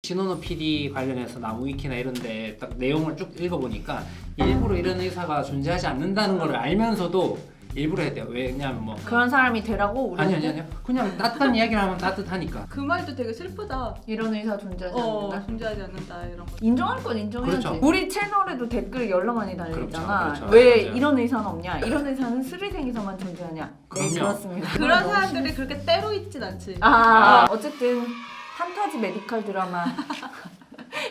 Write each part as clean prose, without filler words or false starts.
신원호 PD 관련해서 나무위키나 이런데 딱 내용을 쭉 읽어보니까 일부러 이런 의사가 존재하지 않는다는 걸 알면서도 일부러 해야 돼요. 왜냐면 뭐 그런 사람이 되라고 우리 아니요 그냥 따뜻한 이야기를 하면 따뜻하니까. 그 말도 되게 슬프다. 이런 의사 존재하지 않는다. 존재하지 않는다 이런 거. 인정할 건 인정해야지. 그렇죠. 우리 채널에도 댓글 열나 많이 달리잖아. 그렇죠. 왜 맞아요. 이런 의사는 없냐? 이런 의사는 스리생에서만 존재하냐? 네, 그럼요. 그렇습니다. 그런 사람들이 그렇게 때로 있진 않지. 어쨌든 판타지 메디컬 드라마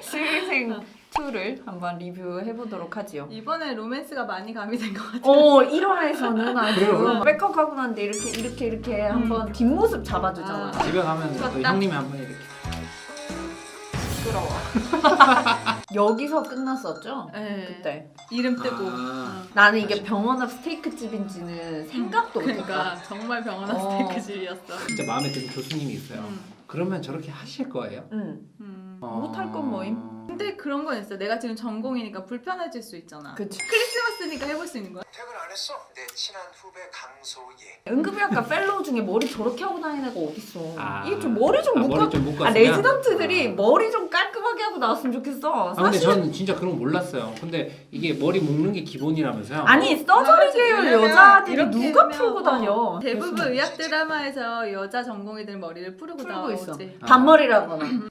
스리생 2를 한번 리뷰해보도록 하지요. 이번에 로맨스가 많이 가미된 것 같아. 1화에서는 아주 그래요. 백업하고 난데 이렇게 한번 뒷모습 잡아주잖아. 집에 가면 또 부럽다. 형님이 한번 이렇게 부끄러워. 여기서 끝났었죠? 네. 그때. 이름 뜨고. 나는 이게 병원 앞 스테이크 집인지는 생각도 못했다. 그러니까 정말 병원 앞 스테이크 집이었어. 진짜 마음에 드는 교수님이 있어요. 그러면 저렇게 하실 거예요? 응. 음. 못할 건 뭐임? 근데 그런 건 있어. 내가 지금 전공이니까 불편해질 수 있잖아. 그치. 크리스마스니까 해볼 수 있는 거야. 퇴근 안 했어? 내 친한 후배 강소예. 응급의학과 펠로우 중에 머리 저렇게 하고 다니는 애가 어딨어. 아. 이게 좀 머리 좀 머리 묶어. 좀 묶었으면. 레지던트들이 머리 좀 깔끔하게 하고 나왔으면 좋겠어. 근데 사실 저는 진짜 그런 거 몰랐어요. 근데 이게 머리 묶는 게 기본이라면서요? 아니 서저리 계열 왜냐면 여자들이 이렇게 누가 하면, 풀고 다녀? 대부분 교수님. 의학 드라마에서 여자 전공의들 머리를 풀고 풀고 있어. 나오지. 단머리라거나.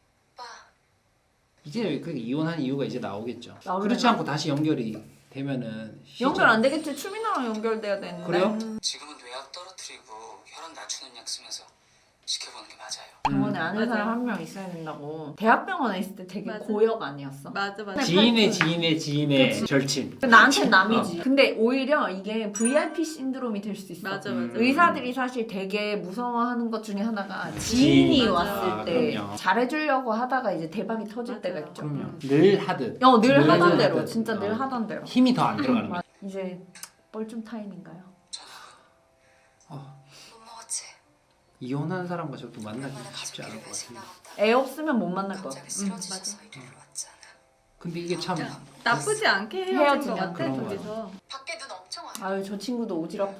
이제 그 이혼한 이유가 이제 나오겠죠. 나오려나? 그렇지 않고 다시 연결이 되면은 연결 안 되겠지. 추미나랑 연결돼야 되는데. 그래요? 지금은 뇌약 떨어뜨리고 혈압 낮추는 약 쓰면서 지켜보는 게 맞아요. 병원에 아는 맞아요. 사람 한 명 있어야 된다고. 대학병원에 있을 때 되게 맞아. 고역 아니었어? 맞아. 지인의 절친. 나한텐 남이지. 근데 오히려 이게 VIP 신드롬이 될 수 있어. 맞아. 의사들이 사실 되게 무서워하는 것 중에 하나가 지인이 지인. 왔을 맞아. 때 그럼요. 잘해주려고 하다가 이제 대박이 터질 맞아요. 때가 있죠. 그럼요. 늘 하듯. 늘 늘 하던 대로. 하듯. 진짜 늘 하던 대로. 힘이 더 안 들어가는 거죠. 이제 뻘쭘 타임인가요? 못 먹었지? 이혼한 사람과 저도 만나기 얼마나 쉽지 않을 것 가족끼리 같은데. 나왔다. 애 없으면 못 만날 것 같아. 갑자기 쓰러지셔서 이리로 왔잖아. 근데 이게 참 나쁘지 않게 헤어진 헤어지면 것 같아. 그런 거야. 둘이서. 밖에 눈 엄청 와. 아유 저 친구도 오지랖퍼네요.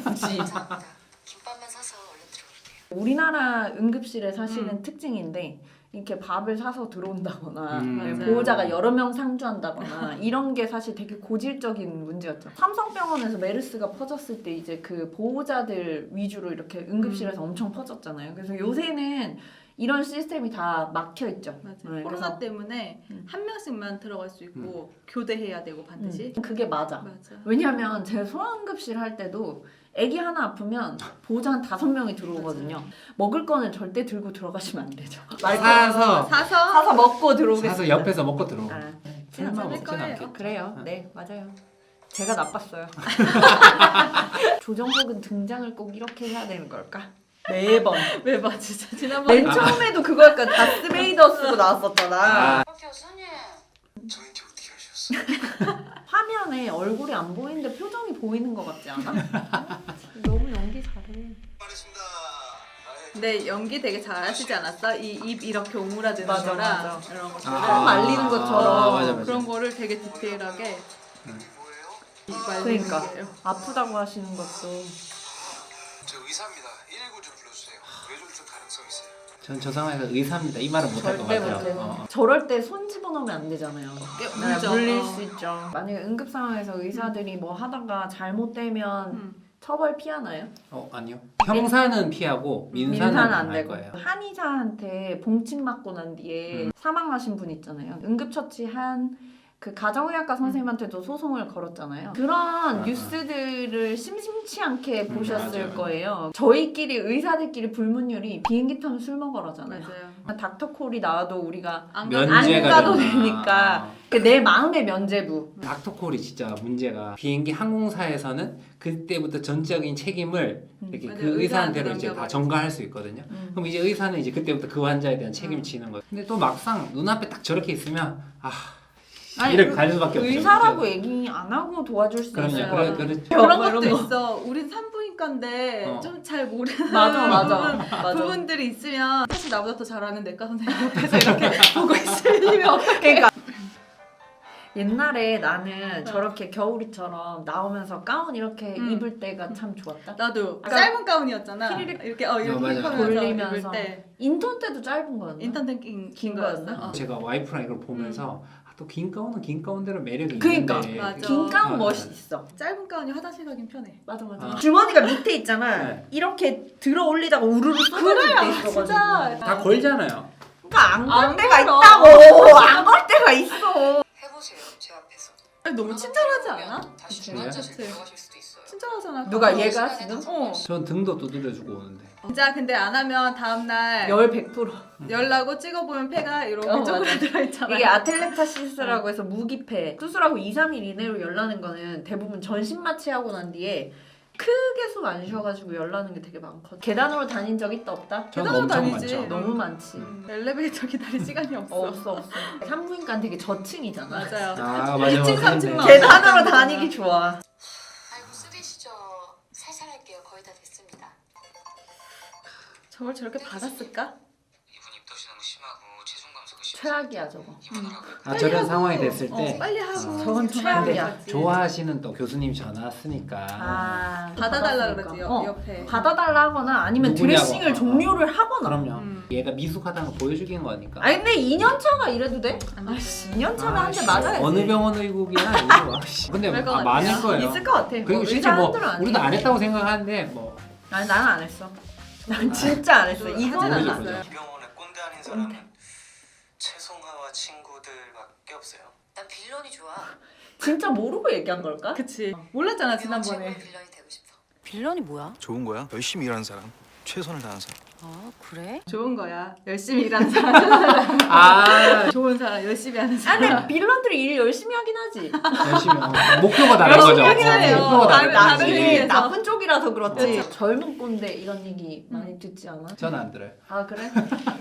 굳이. 감사합니다. 김밥만 사서 얼른 들어올게요. 우리나라 응급실의 사실은 특징인데 이렇게 밥을 사서 들어온다거나 맞아요. 보호자가 여러 명 상주한다거나 이런 게 사실 되게 고질적인 문제였죠. 삼성병원에서 메르스가 퍼졌을 때 이제 그 보호자들 위주로 이렇게 응급실에서 엄청 퍼졌잖아요. 그래서 요새는 이런 시스템이 다 막혀 있죠. 맞아. 네, 코로나 그래서- 때문에 한 명씩만 들어갈 수 있고 교대해야 되고 반드시. 그게 맞아. 맞아. 왜냐면 제 소아응급실 할 때도 애기 하나 아프면 보호자 한 5명이 들어오거든요. 먹을 거는 절대 들고 들어가시면 안 되죠. 사서 사서 먹고 들어오겠습니다. 사서 옆에서 먹고 들어오. 아, 설마 괜찮을 먹진 거예요. 않겠죠. 그래요. 네, 맞아요. 제가 나빴어요. 조정석은 등장을 꼭 이렇게 해야 되는 걸까? 매번. 매번 진짜 지난번에 맨 처음에도 그거니까 다스베이더 쓰고 나왔었잖아. 교수님. 저한테 어떻게 하셨어? 화면에 얼굴이 안 보이는데 표정이 보이는 것 같지 않아? 너무 연기 잘해. 말했습니다. 근데 연기 되게 잘하시지 않았어? 이 입 이렇게 오므라드는 맞아, 거랑 맞아. 이런 것들을 아, 말리는 것처럼. 맞아. 그런 거를 되게 디테일하게 뭐예요? 말리는 그러니까 거예요. 아프다고 하시는 것도. 저 의사입니다. 119 좀 불러주세요. 뇌졸중 가능성 있어요. 전 저 상황에서 의사입니다. 이 말은 못할 것 절대 같아요. 못해. 저럴 때 손 집어넣으면 안 되잖아요. 네, 물죠. 물릴 수 있죠. 만약에 응급 상황에서 의사들이 뭐 하다가 잘못되면 처벌 피하나요? 아니요. 형사는 피하고 민사는 안 안 할 되고. 거예요. 한의사한테 봉침 맞고 난 뒤에 사망하신 분 있잖아요. 응급처치한 그 가정의학과 선생님한테도 소송을 걸었잖아요. 그런 뉴스들을 심심치 않게 보셨을 맞아요. 거예요. 저희끼리 의사들끼리 불문율이 비행기 타면 술 먹으러잖아요. 맞아요. 닥터콜이 나와도 우리가 안 면제가 안 가도 되나. 되니까 내 마음의 면제부. 닥터콜이 진짜 문제가 비행기 항공사에서는 그때부터 전적인 책임을 이렇게 맞아요. 그 의사한테로 의사한테 이제 다 넘겨버리죠. 전가할 수 있거든요. 그럼 이제 의사는 이제 그때부터 그 환자에 대한 책임을 지는 거예요. 근데 또 막상 눈앞에 딱 저렇게 있으면 이렇게 갈 수밖에 없죠. 의사라고 얘기 안 하고 도와줄 수 그럼요. 있어요. 그렇죠. 그런 뭐 것도 이런 거. 있어. 우린 산부인과인데 좀 잘 모르는 맞아. 부분들이 있으면 사실 나보다 더 잘하는 내과 선생님 옆에서 이렇게 보고 있으면 그러니까 옛날에 나는 저렇게 겨울이처럼 나오면서 가운 이렇게 입을 때가 참 좋았다. 나도 아까 짧은 가운이었잖아. 피리릭 이렇게 맞아. 이렇게 하면서 돌리면서. 입을 때 인턴 때도 짧은 거였나? 인턴 긴 긴 거였어. 거였나? 제가 와이프랑 이걸 보면서 또 긴 가운은 긴 가운대로 매력이 그러니까. 있는데 맞아. 긴 가운 아, 멋이 있어. 짧은 가운이 화장실 가긴 편해. 맞아 맞아. 아. 주머니가 밑에 있잖아. 네. 이렇게 들어 올리다가 우르르 쏟아질 때 있어가지고. 진짜. 다 걸잖아요. 그러니까 안 걸 안 때가 걸어. 있다고. 안 걸 때가 있어. 해보세요, 제 앞에서. 아니, 너무 친절하지 않아? 다시 그치. 중환자실 그치. 들어가실 수도 있어요. 친절하잖아. 누가 가서. 얘가 지금? 전 등도 두드려주고 오는데. 진짜 근데 안 하면 다음날 열 100%. 열나고 찍어보면 폐가 이렇게 맞아. 쪼그라들어 있잖아. 이게 아텔레타시스라고 해서 무기폐. 수술하고 2, 3일 이내로 열나는 거는 대부분 전신 마취하고 난 뒤에 크게 숨 안 쉬어가지고 열나는 게 되게 많거든. 계단으로 다닌 적 있다 없다? 전 계단으로 엄청 다니지. 많죠. 너무 많지. 엘리베이터 기다릴 시간이 없어. 없어. 산부인과는 되게 저층이잖아. 맞아요. 아 맞아. 2층, 3층 그런데. 막. 계단으로 다니기 좋아. 아이고 쓰리시죠. 살살 할게요. 거의 다 됐습니다. 저걸 저렇게 받았을까? 이분 입덧이 너무 심하고 체중 감소가 심해서 최악이야 저거. 입원하라고요. 아 저런 상황이 됐을 때 빨리 하고. 저건 최악이야. 좋아하시는 또 교수님 전화 왔으니까 아 받아달라 받았으니까. 그러지 어. 옆에. 받아달라 하거나 아니면 누구냐고. 드레싱을 종료를 하거나. 그럼요. 얘가 미숙하다는 거 보여주긴 거니까. 아니 근데 2년 차가 이래도 돼? 안 돼. 아씨 2년 차면 한 대 아이씨, 맞아야지. 어느 병원 의국이야 이거. 아이씨. 근데 그럴 것 아, 많을 같아요. 거예요. 있을 것 같아. 그리고 뭐 실제 뭐 의사들은 안 우리도 해. 안 했다고 생각하는데 뭐 아니 나는 안 했어. 난 진짜 안 했어. 이거는 안 모르죠, 했어. 모르죠. 이 병원에 꼰대 아닌 사람은 최송화와 친구들밖에 없어요. 난 빌런이 좋아. 진짜 모르고 얘기한 걸까? 그치. 몰랐잖아 최고의 지난번에. 빌런이 되고 싶어. 빌런이 뭐야? 좋은 거야. 열심히 일하는 사람, 최선을 다하는 사람. 아 그래? 좋은 거야. 열심히 일하는 사람. 아 좋은 사람. 열심히 하는 아 사람. 근데 빌런들이 일 열심히 하긴 하지. 열심히 목표가 다른 거죠. 하긴 하네요. 목표가 다른 다른 거지. 의미에서. 이게 나쁜 쪽이라서 그렇지. 그렇죠. 젊은 꼰대 이런 얘기 많이 듣지 않아? 저는 안 들어요. 아 그래?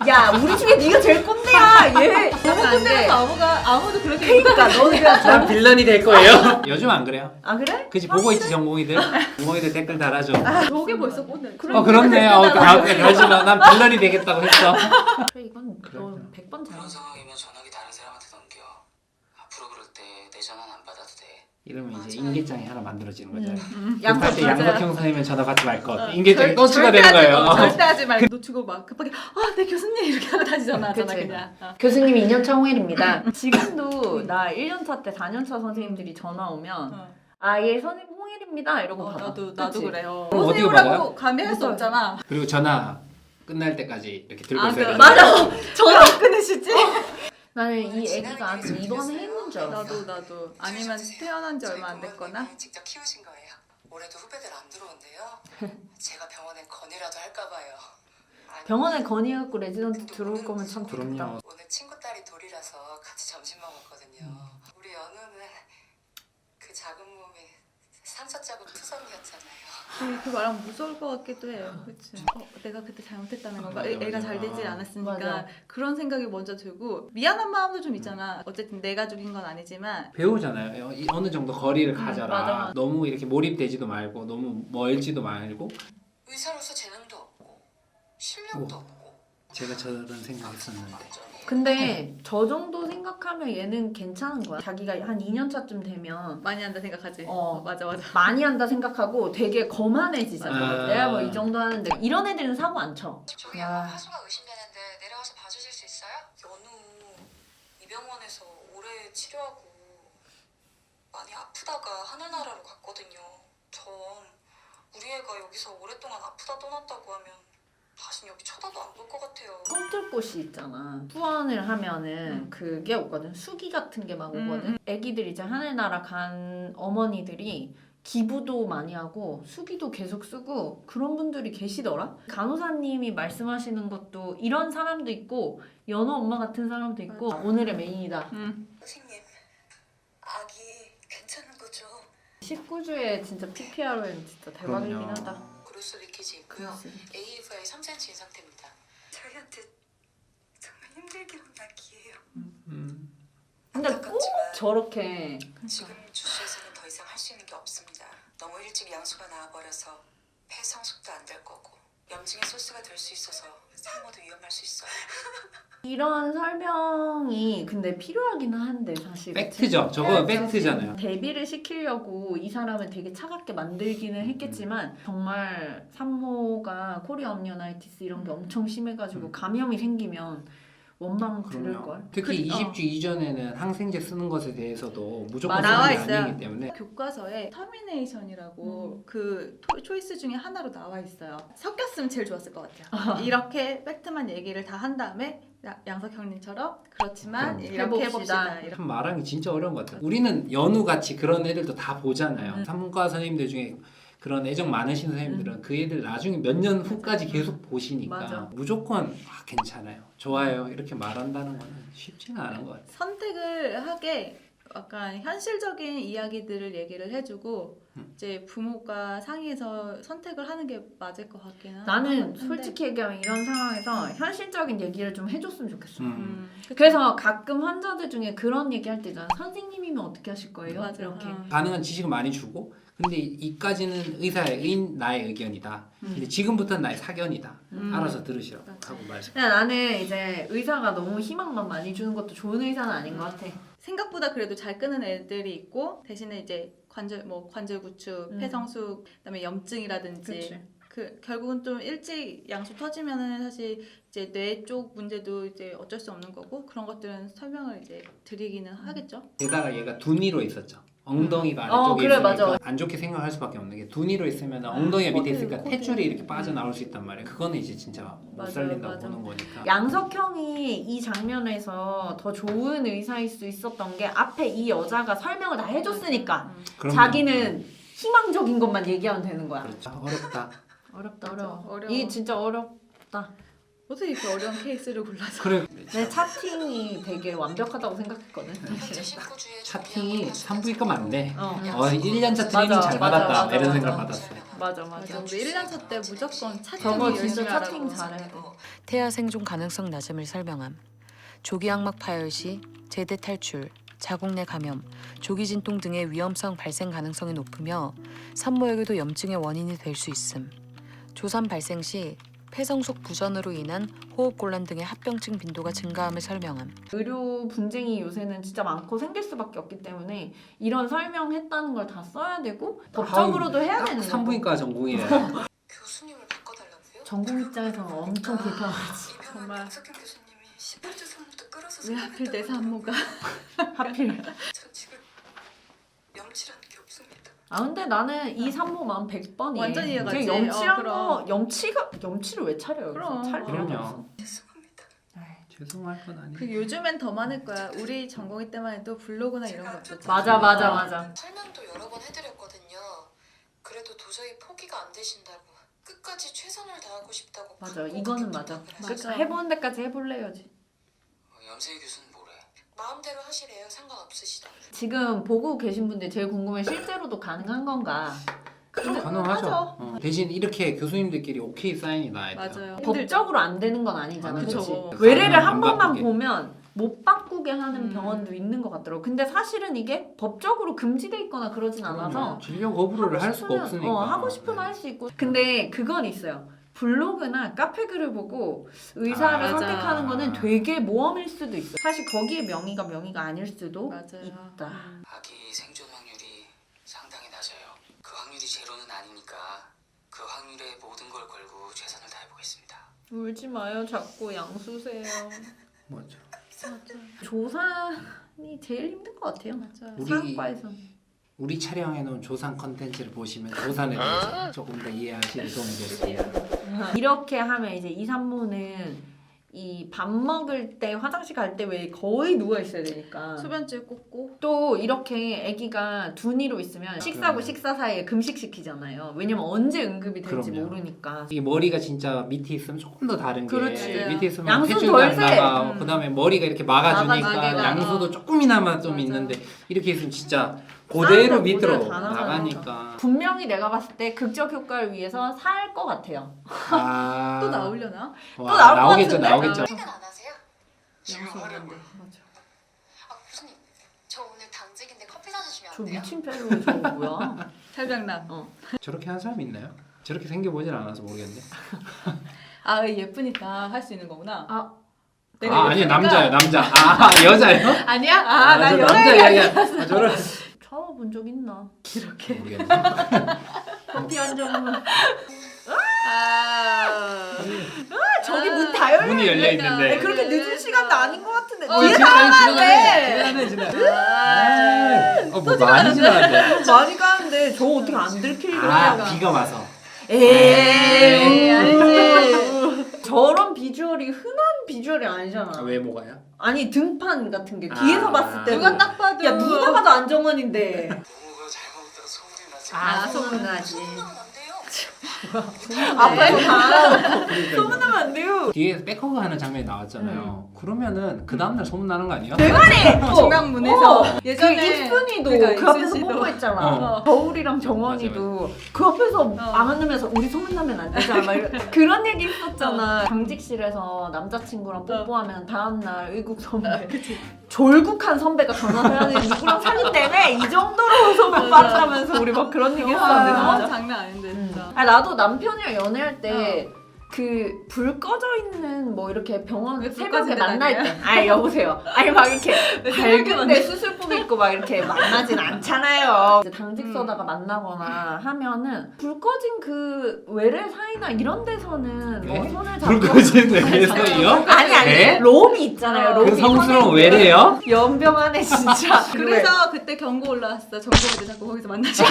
야 우리 중에 네가 제일 꼰대야. 얘 너무 꼰대라서 꼰대라서 아무도 그렇게 그러니까 너는 그냥 난 젊은. 빌런이 될 거예요. 요즘 안 그래요? 아 그래? 그치 보고 있지 전공이들. 전공이들 댓글 달아줘. 저게 벌써 꼰대. 그렇네. 그러지만 난 빌런이 되겠다고 했어. 그래 이건 그래. 너 100번 잘한 그런 상황이면 전화기 다른 사람한테 넘겨. 앞으로 그럴 때 내 전화는 안 받아도 돼. 이러면 이제 인계장이 하나 만들어지는 거죠. 양쪽 급할 때 맞아요. 양석형 선생님은 전화 받지 말 것. 인계장이 또 절대 추가되는 하지 거예요. 마. 절대 하지 말고 놓치고 막 급하게 네 교수님 이렇게 하고 다시 전화하잖아 그치. 그냥. 교수님이 2년차 홍일입니다. 지금도 나 1년차 때 4년차 선생님들이 전화 오면 예 선생님 홍일입니다 이러고 받아. 나도 그치? 그래요. 그럼 어떻게 선생님이라고 감히 할 수 못 없잖아. 그리고 전화 끝날 때까지 이렇게 들고 있어야 그래. 돼. 맞아. 전화 안 끊으시지? 나는 이 애기가 아직 입원했는 줄 알았어. 나도 아니면 태어난 지 얼마 안 됐거나. 직접 키우신 거예요. 올해도 후배들 안 들어온대요. 제가 병원에 건의라도 할까 봐요. 아니, 병원에 건의해갖고 레지던트 들어올 거면 참 좋겠다. 그럼요. 오늘 친구 딸이 돌이라서 같이 점심 먹었거든요. 우리 연우는 그 작은 몸이 상처 자국 투성이었잖아요. 그 말하면 무서울 것 같기도 해요. 그치? 내가 그때 잘못했다는 건가? 맞아, 애가 맞아. 잘 되질 않았으니까 맞아. 그런 생각이 먼저 들고 미안한 마음도 좀 있잖아. 어쨌든 내가 죽인 건 아니지만 배우잖아요. 어느 정도 거리를 가져라. 맞아. 너무 이렇게 몰입되지도 말고 너무 멀지도 말고. 의사로서 재능도 없고 실력도 없고 제가 저런 생각했었는데. 근데 저 정도 생각하면 얘는 괜찮은 거야. 자기가 한 2년 차쯤 되면 많이 한다 생각하지. 어. 맞아. 많이 한다 생각하고 되게 거만해지잖아. 아. 내가 뭐 이 정도 하는데 이런 애들은 사고 안 쳐. 저기 야. 하수가 의심되는데 내려가서 봐주실 수 있어요? 연우 이 병원에서 오래 치료하고 많이 아프다가 하늘나라로 갔거든요. 전 우리 애가 여기서 오랫동안 아프다 떠났다고 하면 다신 여기 쳐다도 안 볼 것 같아요. 꿈틀꽃이 있잖아. 후원을 하면은 그게 오거든. 수기 같은 게 막 오거든. 애기들 이제 하늘나라 간 어머니들이 기부도 많이 하고 수기도 계속 쓰고 그런 분들이 계시더라. 간호사님이 말씀하시는 것도 이런 사람도 있고 연호 엄마 같은 사람도 있고 오늘의 메인이다. 선생님, 아기 괜찮은 거죠? 19주에 진짜 PPR은 진짜 대박이긴 그럼요. 하다. 그로스 리키지 있고요. AFI 3cm인 상태입니다. 저희한테 정말 힘들게 온 아기예요. 근데 꼭 저렇게 지금 주시에서는 더 이상 할 수 있는 게 없습니다. 너무 일찍 양수가 나와버려서 폐 성숙도 안 될 거고 염증의 소스가 될 수 있어서 산모도 위험할 수 있어요. 이런 설명이 근데 필요하기는 한데 사실 팩트죠. 저거 네, 팩트잖아요. 대비를 시키려고 이 사람을 되게 차갑게 만들기는 했겠지만 정말 산모가 코리아 엄니오나이티스 이런 게 엄청 심해가지고 감염이 생기면 원망 들을걸. 특히 20주 이전에는 항생제 쓰는 것에 대해서도 무조건 나와 쓰는 게 있어요. 아니기 때문에 교과서에 터미네이션이라고 그 초이스 중에 하나로 나와 있어요. 섞였으면 제일 좋았을 것 같아요. 이렇게 팩트만 얘기를 다 한 다음에 양석 형님처럼 그렇지만 그럼 이렇게 해봅시다. 해봅시다. 참 말하기 진짜 어려운 것 같아요. 우리는 연우같이 그런 애들도 다 보잖아요. 음. 산문과 선생님들 중에 그런 애정 많으신 선생님들은 그 애들 나중에 몇 년 후까지 계속 보시니까 맞아. 무조건 괜찮아요, 좋아요 이렇게 말한다는 거는 쉽지는 않은 것 같아요. 선택을 하게 약간 현실적인 이야기들을 얘기를 해주고 이제 부모가 상의해서 선택을 하는 게 맞을 것 같기는 나는 한데. 솔직히 얘기하면 이런 상황에서 현실적인 얘기를 좀 해줬으면 좋겠어. 그쵸. 그래서 가끔 환자들 중에 그런 얘기할 때 있잖아. 선생님이면 어떻게 하실 거예요? 맞아. 이렇게. 가능한 지식을 많이 주고 근데 이까지는 나의 의견이다. 근데 지금부터는 나의 사견이다. 알아서 들으시라고 하고 말씀. 그냥 나는 이제 의사가 너무 희망만 많이 주는 것도 좋은 의사는 아닌 것 같아. 생각보다 그래도 잘 끄는 애들이 있고 대신에 이제 관절 구축, 폐성수, 그다음에 염증이라든지 그치. 그 결국은 좀 일찍 양수 터지면은 사실 이제 뇌 쪽 문제도 이제 어쩔 수 없는 거고 그런 것들은 설명을 이제 드리기는 하겠죠. 게다가 얘가 둔위로 있었죠. 엉덩이가 아래쪽에 그래, 있으니까 맞아. 안 좋게 생각할 수밖에 없는 게 둔위로 있으면 엉덩이가 밑에 코드, 있으니까 코드. 탯줄이 이렇게 빠져나올 수 있단 말이에요. 그거는 이제 진짜 못 맞아요, 살린다고 맞아. 보는 거니까. 양석형이 이 장면에서 더 좋은 의사일 수 있었던 게 앞에 이 여자가 설명을 다 해줬으니까 그럼요. 자기는 희망적인 것만 얘기하면 되는 거야. 그렇죠. 어렵다. 어렵다 어려워. 어려워. 이 진짜 어렵다. 어떻게 이렇게 어려운 케이스를 골라서 그래. 내 차팅이 되게 완벽하다고 생각했거든. 현재 19주에 차팅이 산부인과 맞네. 1년차 트레이닝 맞아, 잘 맞아, 받았다. 맞아, 이런 맞아. 생각 받았어요. 맞아 맞아. 우리 1년차 때 무조건 차팅 저거 열심히 진짜 하라고. 차팅 잘해야 돼. 태아 생존 가능성 낮음을 설명함. 조기 항막 파열 시 제대 탈출, 자궁 내 감염, 조기 진통 등의 위험성 발생 가능성이 높으며 산모에게도 염증의 원인이 될 수 있음. 조산 발생 시 폐성속 부전으로 인한 호흡곤란 등의 합병증 빈도가 증가함을 설명함. 의료 분쟁이 요새는 진짜 많고 생길 수밖에 없기 때문에 이런 설명했다는 걸 다 써야 되고 법적으로도 해야 되는 딱 거고. 산부인과 전공이래. 교수님을 바꿔달라고요? 전공 입장에서는 엄청 불편하지. 이병헌 정말. 박석현 교수님이 18주 산부터 끌어서 왜 하필 내 산모가 하필. 전 지금 염치라는 게 없습니다. 아 근데 나는 이 산모 마음 100번이에요. 완전 이해가지. 염치한 그럼. 거 염치를 왜 차려요? 그럼. 차릴 필요도 그럼요. 없어. 죄송합니다. 죄송할 건 아니에요. 그 요즘엔 더 많을 거야. 우리 전공이 때만 해도 블로그나 이런 거 없었잖아. 맞아. 설명도 여러 번 해드렸거든요. 그래도 도저히 포기가 안 되신다고 끝까지 최선을 다하고 싶다고. 맞아. 이거는 맞아. 그래서 맞아. 해보는 데까지 해볼래요지. 염세희 교수는 뭐래? 마음대로 하시래요. 상관없으시다고. 지금 보고 계신 분들 제일 궁금해 실제로도 가능한 건가? 가능하죠. 하죠. 대신 이렇게 교수님들끼리 오케이 사인이 나야 돼요. 맞아요. 법적으로 안 되는 건 아니잖아. 안 되죠. 그치? 외래를 안 한 번만 바꾸게. 보면 못 바꾸게 하는 음. 병원도 있는 것 같더라고. 근데 사실은 이게 법적으로 금지돼 있거나 그러진 않아서 진료 거부를 할 수가 없으니까. 하고 싶으면 할 수 있고. 근데 그건 있어요. 블로그나 카페 글을 보고 의사를 아, 맞아. 선택하는 거는 되게 모험일 수도 있어. 사실 거기에 명의가 아닐 수도 맞아요. 있다. 아기 생존 확률이 상당히 낮아요. 그 확률이 제로는 아니니까 그 확률에 모든 걸 걸고 최선을 다해보겠습니다. 울지 마요. 자꾸 양수세요. 맞아. 조산이 제일 힘든 것 같아요. 맞아요. 우리- 사학과에서. 우리 촬영해놓은 조산 컨텐츠를 보시면 조산에 대해서 조금 더 이해하시는 도움이 됐습니다. 이렇게 하면 이제 이 산모는 이 밥 먹을 때 화장실 갈 때 왜 거의 누워 있어야 되니까 소변줄 꽂고 또 이렇게 아기가 둔위로 있으면 식사하고 그럼요. 식사 사이에 금식시키잖아요. 왜냐면 언제 응급이 될지 그럼요. 모르니까. 이 머리가 진짜 밑에 있으면 조금 더 다른 게 그렇지. 밑에 있으면 양수는 탯줄도 안 덜 세. 나가. 그다음에 머리가 이렇게 막아주니까 막아주니까. 양수도 조금이나마 좀 맞아. 있는데 이렇게 있으면 진짜 그대로 사람들 밑으로 그대로 다 나가니까. 분명히 내가 봤을 때 극적 효과를 위해서 살 것 같아요. 아, 또 나오려나? 또 나올 것 나오겠죠, 같은데? 나오겠죠. 퇴근 안 하세요? 지금 하려고요. 아 교수님 저 오늘 당직인데 커피 사주시면 저 안 돼요? 미친 펠로 저거 뭐야? 탈병남. 저렇게 하는 사람이 있나요? 저렇게 생겨보진 않아서 모르겠는데. 아 예쁘니까 할 수 있는 거구나. 아, 내가 아니 예쁘니까. 남자요 남자. 아 여자요? 아니야? 아 나 저 여자 남자 얘기. 이야기. 저를 쳐본 적 있나? 이렇게. 모르겠네. 커피 한 잔만. 아. 저기 문 다 열려. 문이 열려 있는데. 그렇게 늦은 시간도 아닌 것 같은데. 뒤에 지나가네. 뭐 많이 지나는데. 많이 가는데 저 어떻게 안 들키려고. 아 비가 와서. 에이, 알지. 저런 비주얼이 흔한 비주얼이 아니잖아. 왜 뭐가요? 아니 등판 같은 게 뒤에서 아. 봤을 때 누가 딱 봐도. 야 누가 봐도 안정환인데. 부모가 잘못했다가 소문이 나지. 아, 소문나지. 소문나면 안 돼요. 앞에서 다 그러니까요. 소문나면 안 돼요. 뒤에 백허그 하는 장면이 나왔잖아요. 그러면은 그 다음날 소문 나는 거 아니에요? 중앙문에서 그 예전에 이순이도 그러니까 그 앞에서 이순 씨도. 뽀뽀했잖아. 어. 겨울이랑 정원이도 그 앞에서 어. 안 만나면서 우리 소문나면 안 되잖아. 막 그런 얘기 있었잖아. 당직실에서 남자친구랑 뽀뽀하면 다음날 의국 선배 졸국한 선배가 전화를 하는 누구랑 사귄 때문에 이 정도로 소문 빠르다면서 우리 막 그런 얘기 했었는데 아, 진짜. 장난 아닌데 진짜. 아니 나도 남편이랑 연애할 때 그 불 꺼져 있는 뭐 이렇게 병원 왜 불 새벽에 꺼진 데 만날 다녀요? 때 아니 여보세요 아니 막 이렇게 새벽에 밝은데 수술복 입고 막 이렇게 만나진 않잖아요. 이제 당직 서다가 만나거나 하면은 불 꺼진 그 외래 사이나 이런 데서는 뭐 네? 손을 잡고 불 꺼진 데에서요? 아니 네? 롬이 있잖아요. 롬이 그 성스러운 꺼내고. 외래요? 연병 안에 진짜 그래서 그때 경고 올라왔어. 정보애들 자꾸 거기서 만나자.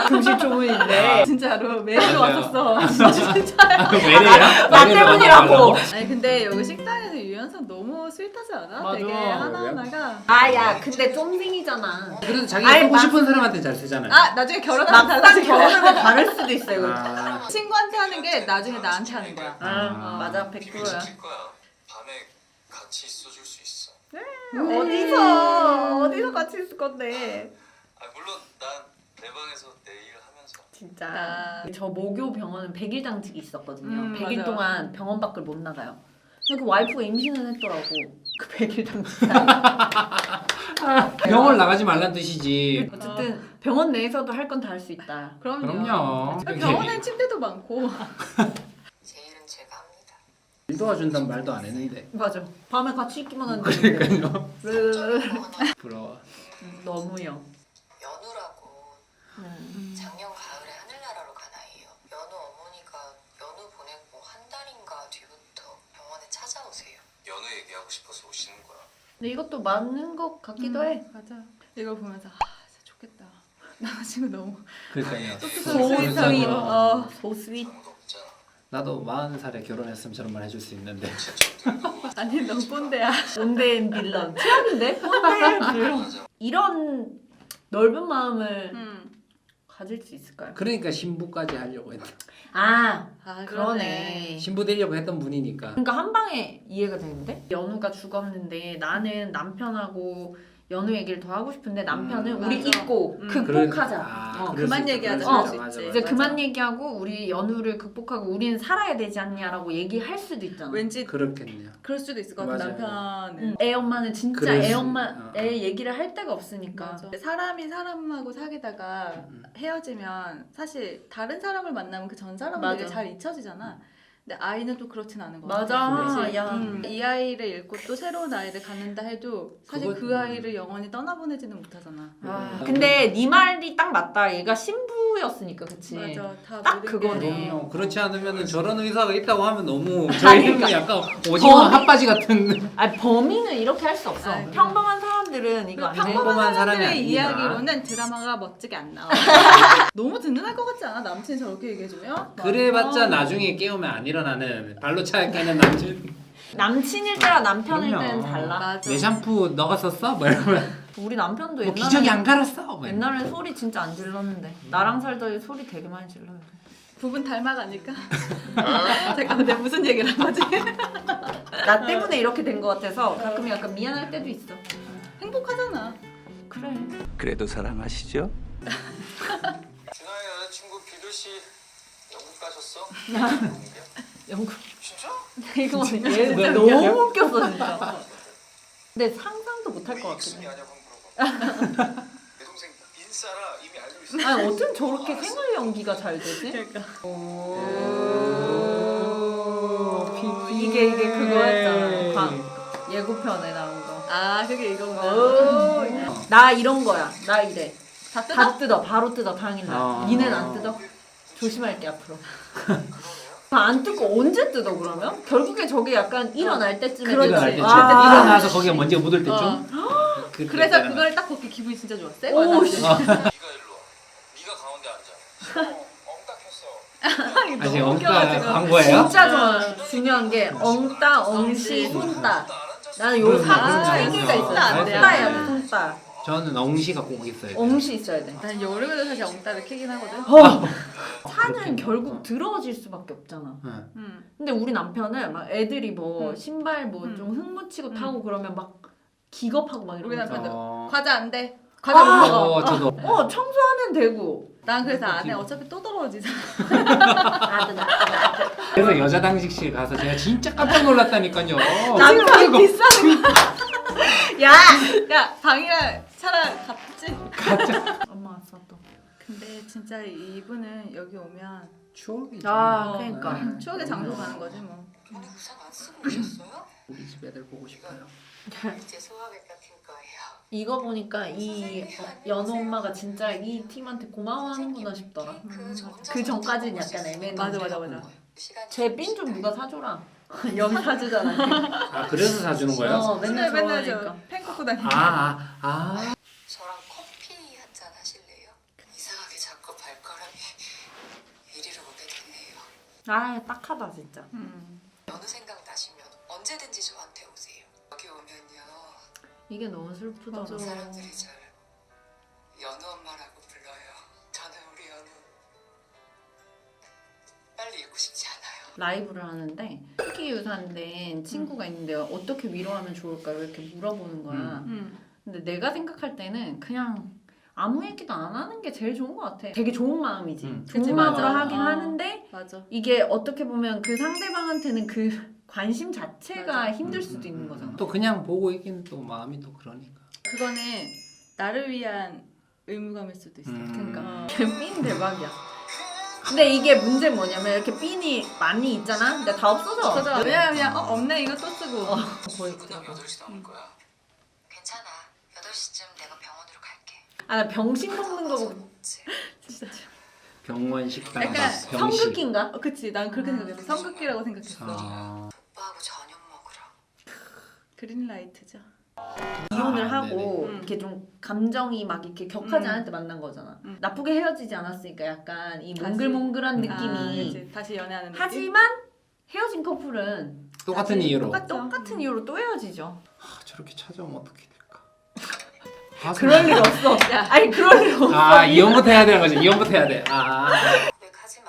금실 조문인데 진짜로 메일도 맞아요. 왔었어. 진짜야. 외래야? 나 외래로 때문이라고. 만나려고? 아니 근데 여기 식당에서 유연선 너무 스윗하지 않아? 맞아. 되게 하나하나가. 아야 근데 쫌생이잖아. 그래도 자기 아니, 쓰고 막- 싶은 사람한테 잘 쓰잖아요. 아 나중에 결혼하면 막상 달라질 거야. 결혼하면 다를 수도 있어요. 이거. 아, 친구한테 하는 게 나중에 나한테 하는 거야. 아, 맞아 100%야. 지킬 거야. 밤에 같이 있어줄 수 있어. 어디서 같이 있을 건데? 아 물론 난 내 방에서 내 일을 하면서. 진짜 아. 저 모교 병원은 100일 당직이 있었거든요. 100일 맞아요. 동안 병원 밖을 못 나가요. 근데 그 와이프가 임신을 했더라고. 그 100일 당직. 병원 나가지 말란 뜻이지. 어쨌든 병원 내에서도 할 건 다 할 수 있다. 그럼요. 병원엔 침대도 많고. 제 일은 제가 합니다. 일 도와준다는 말도 안 했는데. 맞아. 밤에 같이 있기만 하는데. 그러니까요. 뭐 하나 부러워. 너무요. 연우라고 작년 가을에 하늘나라로 간 아이예요. 연우 어머니가 연우 보내고 한 달인가 뒤부터 병원에 찾아오세요. 연우 얘기하고 싶어서 오시는 거야. 근데 이것도 맞는 것 같기도 해. 맞아. 이걸 보면서 진짜 좋겠다. 남자친구 너무 그러니까요. 스윗하고. So sweet. 아무도 없잖아. 나도 40살에 결혼했으면 저런 말 해줄 수 있는데. 아니 너무 꼰대야. 온데인 빌런. 최악인데? 온데인 빌런. 맞아. 이런 넓은 마음을 가질 수 있을까요? 그러니까 신부까지 하려고 했다. 아 아 그러네. 신부 되려고 했던 분이니까. 그러니까 한 방에 이해가 되는데? 연우가 죽었는데 나는 남편하고 연우 얘기를 더 하고 싶은데 남편은 우리 맞아. 잊고 극복하자. 그럴 그만 수 있다. 얘기하자, 그럴 할 수 수 있다. 있지. 맞아, 이제 맞아. 그만 얘기하고 우리 연우를 극복하고 우리는 살아야 되지 않냐라고 얘기할 수도 있잖아. 왠지 그렇겠네요. 그럴 수도 있을 것 같아. 맞아요. 남편은. 애 엄마는 진짜 그럴 애 수- 엄마 어. 애 얘기를 할 데가 없으니까. 맞아. 사람이 사람하고 사귀다가 헤어지면 사실 다른 사람을 만나면 그 전 사람은 맞아. 되게 잘 잊혀지잖아. 근데 아이는 또 그렇진 않은 것 맞아. 같아. 그치? 야. 이 아이를 잃고 또 새로운 아이를 갖는다 해도 사실 그거- 그 아이를 영원히 떠나보내지는 못하잖아. 아, 근데 네 말이 딱 맞다. 얘가 신부였으니까 그치. 맞아. 다 딱 모든 그거네. 게- 그럼요. 그렇지 않으면 저런 의사가 있다고 하면 너무 저희는 그러니까. 약간 오징어 핫바지 같은. 아니 범인은 이렇게 할 수 없어. 아이고. 평범한 사람들은 이거 안 돼. 평범한 평범한 사람이 사람들의 아닙니다. 이야기로는 드라마가 멋지게 안 나와. 너무 든든할 것 같지 않아? 남친이 저렇게 얘기해주면? 그래봤자 아. 나중에 깨우면 안 일어나는 발로 차 깨는 남친. 남친일 때랑 남편일 그럼요. 때는 달라. 맞아. 내 샴푸 너가 썼어? 뭐 이러면 우리 남편도 뭐 옛날에 기저귀 안 갈았어? 뭐 이러면. 옛날에 소리 진짜 안 질렀는데 나랑 살더니 소리 되게 많이 질러요. 부분 닮아가니까. 잠깐만 내가 무슨 얘기를 한 거지? 나 때문에 이렇게 된 것 같아서 가끔 약간 미안할 때도 있어. 행복하잖아. 그래. 그래도 사랑하시죠? 준하의 여자친구 비둘 씨 영국 가셨어? 영국. 진짜? 이거 진짜 너무 웃겼어 진짜. 근데 상상도 못 할 것 익숙이 같거든. 아냐고 물어봐. 내 동생 인싸라 이미 알고 있어. 아니 어쩜 저렇게 생활 연기가 잘 되지? 그러니까. 이게 그거였잖아. 예고편에 나온 거. 아 그게 이건가? 나 이런 거야. 나 이래. 다 뜯어? 다 뜯어. 바로 뜯어 당일날. 니는 안 뜯어? 조심할게 앞으로. 안 뜯고 언제 뜯어 그러면? 결국에 저게 약간 일어날 때쯤에 그렇지. 일어날 때쯤. 아. 일어나서 거기에 먼지가 묻을 때쯤. 어. 그때 그래서 때는 그걸 딱 벗기 기분이 진짜 좋아. 새 오, 거야. 씨. 나 네가 일로 와. 네가 가운데 앉아. 엉딱 했어. 아직 너무 엉따 웃겨가지고. 광고예요? 진짜 중요한 게 엉따, 엉시, 손따. 나는 요 그럼요, 3 그럼요. 개가 있어. 손따 안 돼요. 손따야 돼, 손따. 저는 엉시가 꼭 있어야 돼요. 엉시 있어야 돼. 난 여름에도 사실 엉따를 캐긴 하거든. 차는 그렇겠네. 결국 더러워질 수밖에 없잖아. 응. 근데 우리 남편은 막 애들이 뭐 응. 신발 뭐 좀 응. 흙 묻히고 응. 타고 그러면 막 기겁하고 막 우리 이러고. 남편도 어. 과자 안 돼. 과자 못 먹어. 저도. 청소하면 되고. 난 그래서 안 해. 어차피 또 더러워지잖아. 그래서 여자 당직실 가서 제가 진짜 깜짝 놀랐다니까요. 남편이 비싼 야! 야 방이랑 차랑 같지? 엄마 왔어 또. 근데 진짜 이분은 여기 오면 추억이죠. 아, 어, 그러니까. 추억의 장소 가는 거지 뭐. 오늘 우산 안 쓰고 오셨어요? 우리 집 애들 보고 싶어요. 제 소화백 같은 거예요. 이거 보니까 이 연호 엄마가 진짜 이 팀한테 고마워하는구나 싶더라. 그 전까지는 약간 애매했는데. 맞아. 제 삔 좀 누가 사줘라. 여기 사주잖아. 아 그래서 사주는 거예요? 맨날 맨날 좋아하니까. 저펜 꽂고 다니고. 저랑 커피 한 잔 하실래요? 이상하게 자꾸 발걸음이 이리로 오게 되네요. 아, 딱하다 진짜. 어느 생각 나시면 언제든지 저한테 오세요. 여기 오면요 이게 너무 슬프다. 맞아. 사람들이 절 연우 엄마라고 불러요. 저는 우리 연우 빨리 잊고 싶지 않아요. 라이브를 하는데 특기 유산된 친구가 있는데 어떻게 위로하면 좋을까요? 이렇게 물어보는 거야. 근데 내가 생각할 때는 그냥 아무 얘기도 안 하는 게 제일 좋은 것 같아. 되게 좋은 마음이지. 좋은 그치, 마음으로 맞아. 하긴 어. 하는데 맞아. 이게 어떻게 보면 그 상대방한테는 그 관심 자체가 맞아. 힘들 수도 있는 거잖아. 또 그냥 보고 있긴 또 마음이 또 그러니까. 그거는 나를 위한 의무감일 수도 있어. 그러니까 삔 대박이야. 근데 이게 문제 뭐냐면 이렇게 삔이 많이 있잖아. 근데 다 없어져. 그래서 그냥 없네 이거 또 쓰고. 끝나면 8시 나올 거야. 괜찮아. 8시쯤 내가 병원으로 갈게. 아, 나 병식 먹는 거 보고 진짜. 병원 식당 약간 병식. 성극기인가? 그치 난 그렇게 생각했어. 성극기라고 생각했어. 오빠하고 저녁 먹으러. 그린라이트죠. 이혼을 하고 네네. 이렇게 좀 감정이 막 이렇게 격하지 음. 않을 때 만난 거잖아. 음. 나쁘게 헤어지지 않았으니까 약간 이 다시. 몽글몽글한 느낌이. 아, 그치. 다시 연애하는 느낌. 하지만 헤어진 커플은 똑같은 이유로. 똑같은 이유로 또 헤어지죠. 저렇게 찾아오면 어떻게 될까? 그럴 일 없어. 아니 그럴 일 없어. 이혼부터 해야 되는 거지. 이혼부터 해야 돼. 왜 가지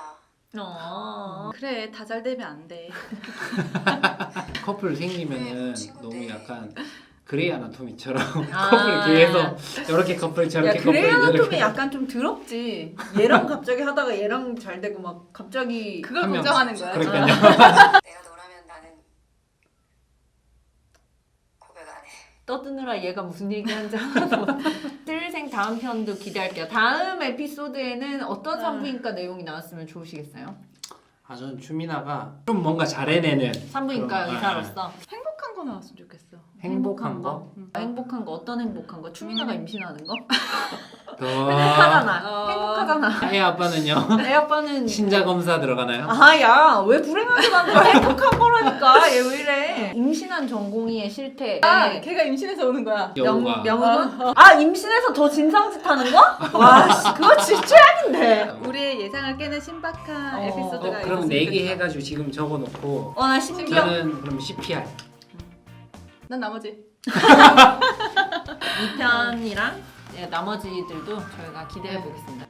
마. 그래 다 잘 되면 안 돼. 커플 생기면은 친구인데. 너무 약간 그레이 아나토미처럼 아. 커플 계속 이렇게 커플 야 저렇게 커플 그레이 아나토미 이렇게. 약간 좀 더럽지. 얘랑 갑자기 하다가 얘랑 잘 되고 막 갑자기 그걸 한 명. 걱정하는 거야. 그러니까요. 내가 너라면 나는 고백 안 해. 떠드느라 얘가 무슨 얘기하는지 하나도 못해. 슬생 다음 편도 기대할게요. 다음 에피소드에는 어떤 산부인과 내용이 나왔으면 좋으시겠어요? 저는 추미나가 좀 뭔가 잘 해내는 산부인과 그런, 의사로서 행복한 거 나왔으면 좋겠어. 행복한 거. 행복한 거 어떤 행복한 거? 추미나가 임신하는 거? 더 행복하잖아. 행복하잖아. 애 아빠는요? 애 아빠는 신자 검사 들어가나요? 야, 왜 불행하게 만들어? 행복한 거라니까. 얘 왜 이래? 임신한 전공의의 실태. 걔가 임신해서 오는 거야. 여우가 명은? 임신해서 더 진상짓 하는 거? 와, 씨, 그거 진짜 최악인데. 우리의 예상을 깨는 신박한 에피소드가 그럼 있었으면 4개 좋겠다. 해가지고 지금 적어놓고 나 심지어 저는 그럼 CPR 난 나머지 2편이랑 나머지들도 저희가 기대해 보겠습니다.